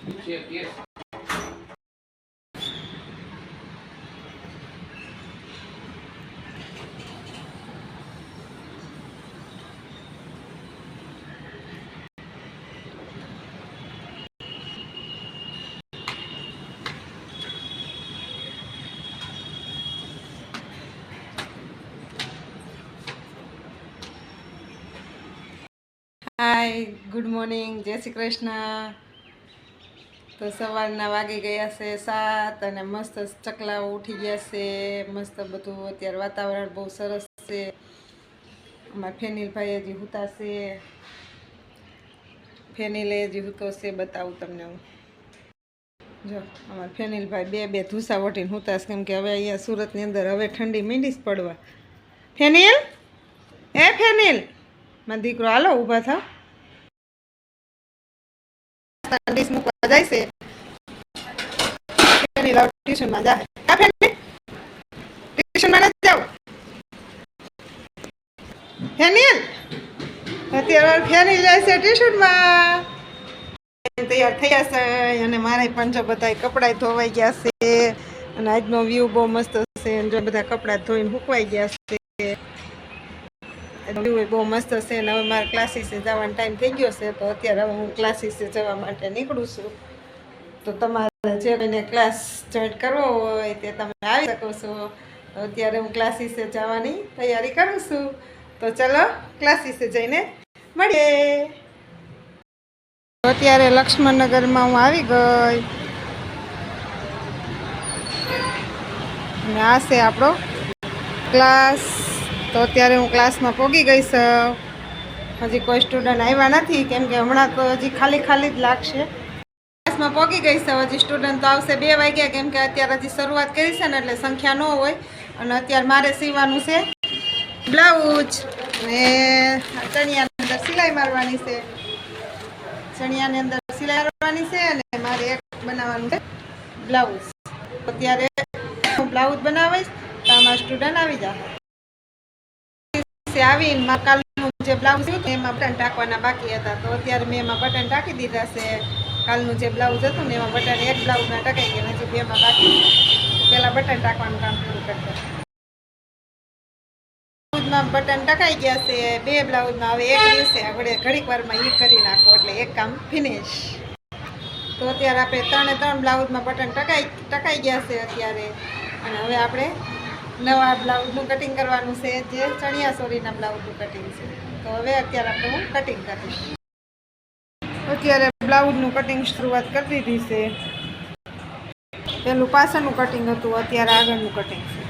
હાય, good morning, જય શ્રી કૃષ્ણ. તો સવારના વાગી ગયા છે 7 અને મસ્ત ચકલાઓ ઉઠી ગયા છે. મસ્ત બધું અત્યારે વાતાવરણ બહુ સરસ છે. અમારા ફેનિલભાઈ હજી સૂતા છે. ફેનિલે હજી સૂતો છે, બતાવું તમને હું. જો અમારા ફેનિલભાઈ બે ધૂસા વટીને સૂતા છે, કેમ કે હવે અહીંયા સુરતની અંદર હવે ઠંડી મીંડી જ પડવા. ફેનિલ, એ ફેનિલ, મારો દીકરો હાલો ઊભા થાવ. મૂકવા જાય છે. ટ્યુશનમાં જાય. ટ્યુશનમાં નથી જાવ. ફેનિલ, અત્યારે ફેનિલ જાય છે ટ્યુશનમાં. તૈયાર થયા છે અને મારે પણ જો બધા કપડાં ધોવાઈ ગયા છે અને આજનો વ્યૂ બહુ મસ્ત છે. જો બધા કપડાં ધોઈને સુકવાઈ ગયા છે. વ્યૂ બહુ મસ્ત છે અને હવે મારે ક્લાસીસે જવાનો ટાઈમ થઈ ગયો છે, તો અત્યારે હવે હું ક્લાસીસે જવા માટે નીકળું છું. તો તમારે જે કોઈને ક્લાસ જોઈન કરવો હોય તે તમે આવી શકો છો. તો અત્યારે હું ક્લાસીસે જવાની તૈયારી કરું છું. તો ચલો ક્લાસીસે જઈને મળીએ. અત્યારે લક્ષ્મણનગરમાં હું આવી ગઈ અને આ છે આપણો ક્લાસ. તો અત્યારે હું ક્લાસમાં પહોંચી ગઈ છું. હજી કોઈ સ્ટુડન્ટ આવ્યા નથી, કેમ કે હમણાં તો હજી ખાલી ખાલી જ લાગશે. ક્લાસમાં પહોંચી ગઈ છે. હજી સ્ટુડન્ટ તો આવશે 2 વાગ્યા, કેમ કે અત્યારે હજી શરૂઆત કરી છે ને એટલે સંખ્યા ન હોય. અને અત્યારે મારે સીવવાનું છે બ્લાઉઝ ને ચણિયાની અંદર સિલાઈ મારવાની છે. ચણિયાની અંદર સિલાઈ મારવાની છે અને મારે એક બનાવવાનું છે બ્લાઉઝ. અત્યારે હું બ્લાઉઝ બનાવીશ તો આમાં સ્ટુડન્ટ આવી જાય. આવીને કાલનું જે બ્લાઉઝ હતું એમાં બટન ટાંકવાના બાકી હતા, તો અત્યારે મેં એમાં બટન ટાંકી દીધા છે. કાલનું જે બ્લાઉઝ હતું ને એમાં બટન એક બ્લાઉઝમાં ટકાઈ ગયા, હજી 2માં બાકી. પહેલાં બટન ટાંકવાનું કામ પૂરું કરતા. બ્લાઉઝમાં બટન ટકાઈ ગયા છે 2 બ્લાઉઝમાં. હવે એક દિવસે આપણે ઘડીક વારમાં એ કરી નાખો એટલે એક કામ ફિનિશ. તો અત્યારે આપણે 3 બ્લાઉઝમાં બટન ટકાઈ ગયા છે અત્યારે. અને હવે આપણે નવા બ્લાઉઝનું કટિંગ કરવાનું છે, જે ચણિયા ચોળીના બ્લાઉઝનું કટિંગ છે. તો હવે અત્યારે આપણે હું કટિંગ કરીશ. અત્યારે બ્લાઉઝનું કટિંગ શરૂઆત કરી દીધી છે. પેલું પાછળનું કટિંગ હતું, અત્યારે આગળનું કટિંગ છે.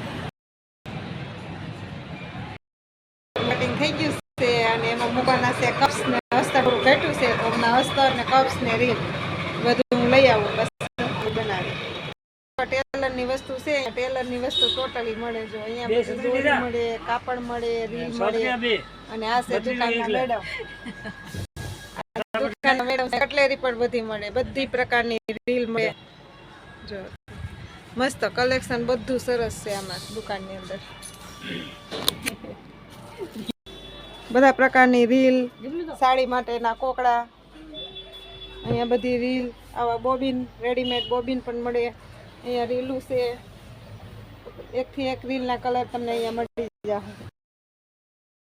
કટિંગ થઈ ગયું છે અને એમાં મૂકવાના છે કપ્સ ને અસ્તર. થોડું ઘટ્યું છે તો હમણાં અસ્તર ને કપ્સ ને રીલ બધું હું લઈ આવું, બસ બનાવી. ટેલરની વસ્તુ છે, ટેલરની વસ્તુ ટોટલી મળે. જો અહીંયા દોરી મળે, કાપડ મળે, રીલ મળે. અને આ છે દુકાનના મેડમ. દુકાનના મેડમ કટલેરી પણ બધી મળે, બધી પ્રકારની રીલ મળે. જો મસ્ત કલેક્શન બધું સરસ છે આમાં દુકાનની અંદર. બધા પ્રકારની રીલ, સાડી માટેના કોકડા, અહીંયા બધી રીલ, આવા બોબિન, રેડીમેડ બોબિન પણ મળે. અહીંયા રીલું છે, એકથી એક રીલના કલર તમને અહીંયા મળી જાય.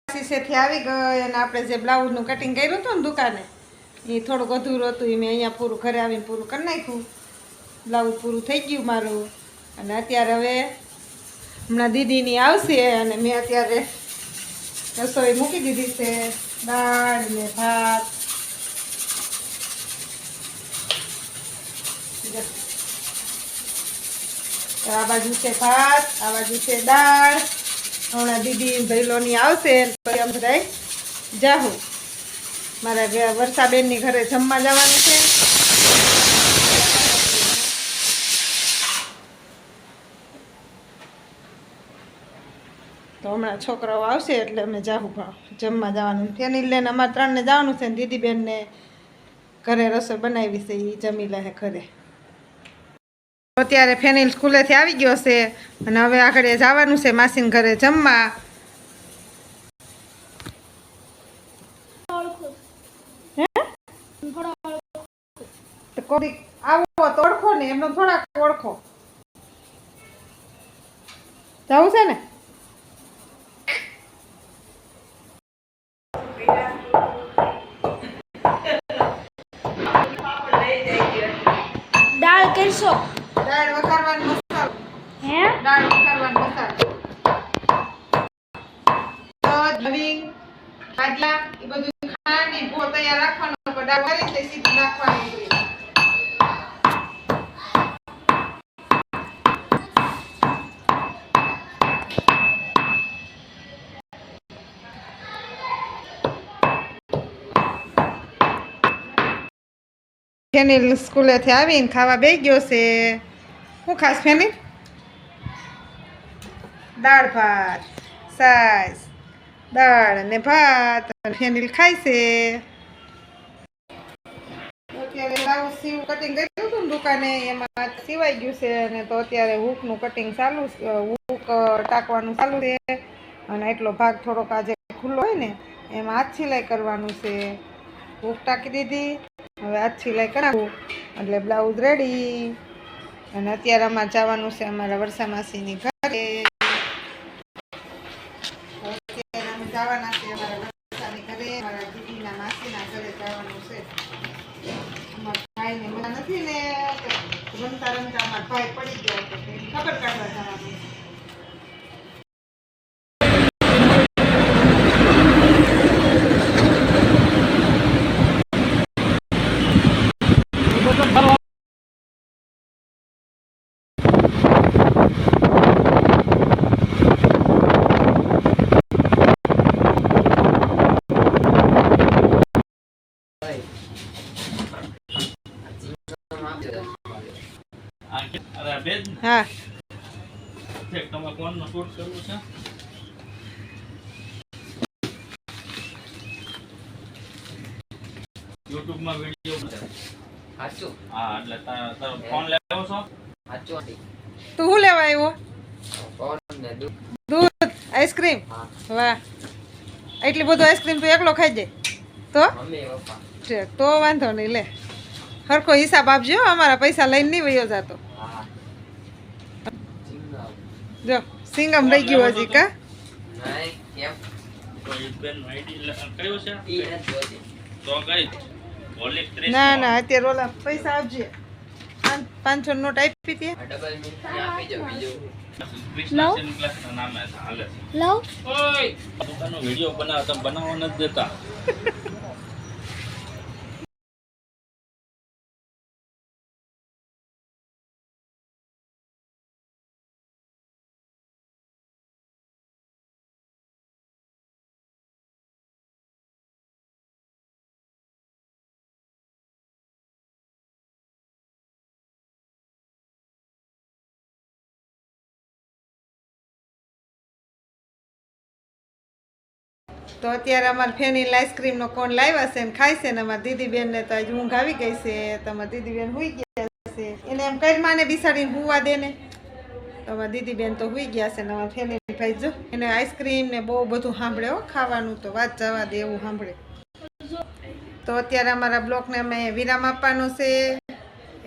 ક્લાસીસેથી આવી ગઈ અને આપણે જે બ્લાઉઝનું કટિંગ કર્યું હતું ને દુકાને, એ થોડુંક અધૂરું હતું. એ મેં અહીંયા પૂરું ઘરે આવીને પૂરું કરી નાખ્યું. બ્લાઉઝ પૂરું થઈ ગયું મારું. અને અત્યારે હવે હમણાં દીદીની આવશે અને મેં અત્યારે રસોઈ મૂકી દીધી છે. દાળ ને ભાત. આ બાજુ છે ભાત, આ બાજુ છે દાળ. હમણાં દીદી ભૈલોની આવશે પછી અમે બધા જાહું. મારા વર્ષાબેનની ઘરે જમવા જવાનું છે. તો હમણાં છોકરાઓ આવશે એટલે અમે જાહું જમવા જવાનું. ફેનિલ લઈને અમારે 3 ને જવાનું છે ને દીદીબેનને ઘરે રસોઈ બનાવી છે, એ જમી લે ઘરે. અત્યારે ફેનિલ સ્કૂલેથી આવી ગયો છે અને હવે આગળ જવાનું છે માસીને ઘરે જમવા. ને એમનો થોડાક ઓળખો. જવું છે ને? દાળ કરશો? દાળ વઘારવાનો મસાલો. હે? દાળ વઘારવાનો મસાલો. તજ, લવિંગ, બાજલા એ બધું ખાંડી ભો તૈયાર રાખવાનો. દાળ કરી છે સીધી નાખવાની. ફેનિલ સ્કૂલેથી આવીને ખાવા બેસી ગયો છે. શું ખાસ ફેનિલ? દાળ ભાત, છાશ, દાળ અને ભાત. ફેનિલ ખાય છે. અત્યારે બ્લાઉઝ સીવું કટિંગ કર્યું હતું ને દુકાને, એમાં સીવાઈ ગયું છે. અને તો અત્યારે હૂકનું કટિંગ ચાલુ, હૂક ટાંકવાનું ચાલુ છે. અને એટલો ભાગ થોડોક આજે ખુલ્લો હોય ને એમાં હાથ સિલાઈ કરવાનું છે. હૂક ટાંકી દીધી, હવે હાથ સિલાઈ કરાવું એટલે બ્લાઉઝ રેડી. અને અત્યારે અમારે જવાનું છે અમારા વર્ષા માસીની ઘરે. અત્યારે અમે જવાના છે અમારા વર્ષાની ઘરે, અમારા દીદીના માસીના ઘરે જવાનું છે. અમારા ભાઈને મજા નથી ને, રમતા રમતા અમારા ભાઈ પડી ગયા તો ખબર કાઢવા જવાનું છે. હા તમે કોણનો શૂટ કરવું છે? YouTube માં વિડિયો સાચું? હા, એટલે તારો ફોન લેવો છો? સાચું. તું શું લેવા આવ્યો? દૂધ, આઈસ્ક્રીમ. વાહ, એટલી બધું આઈસ્ક્રીમ તું એકલો ખાઈ જાય તો વાંધો નહીં. લે, હરખો હિસાબ આપજો, અમારા પૈસા લઈને નહીં વયો જાતો. જો સિંગમ રહી ગયું હજી. કા ના ના, અત્યારે ઓલા પૈસા આપજે. 500 નોટ આપી હતી. વિડીયો બનાવવા નથી દેતા. તો અત્યારે અમારા ફેનિલ આઈસ્ક્રીમનો કોણ લાવ્યા છે ને ખાય છે ને. અમારી દીદી બેનને તો આજે ઊંઘ આવી ગઈ છે. તમારી દીદી બેન હુઈ ગયા છે. એને એમ કઈ બિસાડીને હુવા દે ને. તમારી દીદી બેન તો હુઈ ગયા છે ને. અમારા ફેનિલ ભાઈ જો એને આઈસ્ક્રીમ ને બહુ બધું સાંભળે હો. ખાવાનું તો વાત જવા દે એવું સાંભળે. તો અત્યારે અમારા બ્લોગને અમે વિરામ આપવાનો છે.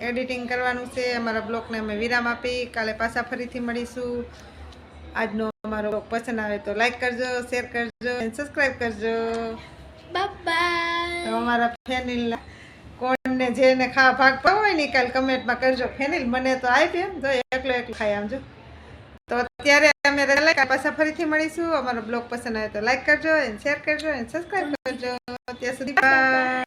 એડિટિંગ કરવાનું છે. અમારા બ્લોગને અમે વિરામ આપી કાલે પાછા ફરીથી મળીશું. આજનો અમારો બ્લોગ પસંદ આવે તો લાઈક કરજો, શેર કરજો અને સબસ્ક્રાઇબ કરજો. Bye bye. અમારા ફેનિલ કોણને જેને ખાવા ભાગ પાવ હોય ને કાલ કમેન્ટમાં કરજો. ફેનિલ મને તો આપી એમ જો એકલો ખાય આમ જો. તો અત્યારે અમે પાછા ફરીથી મળીશું. અમારો બ્લોગ પસંદ આવે તો લાઈક કરજો અને શેર કરજો અને સબસ્ક્રાઇબ કરજો. ત્યાં સુધી બાય.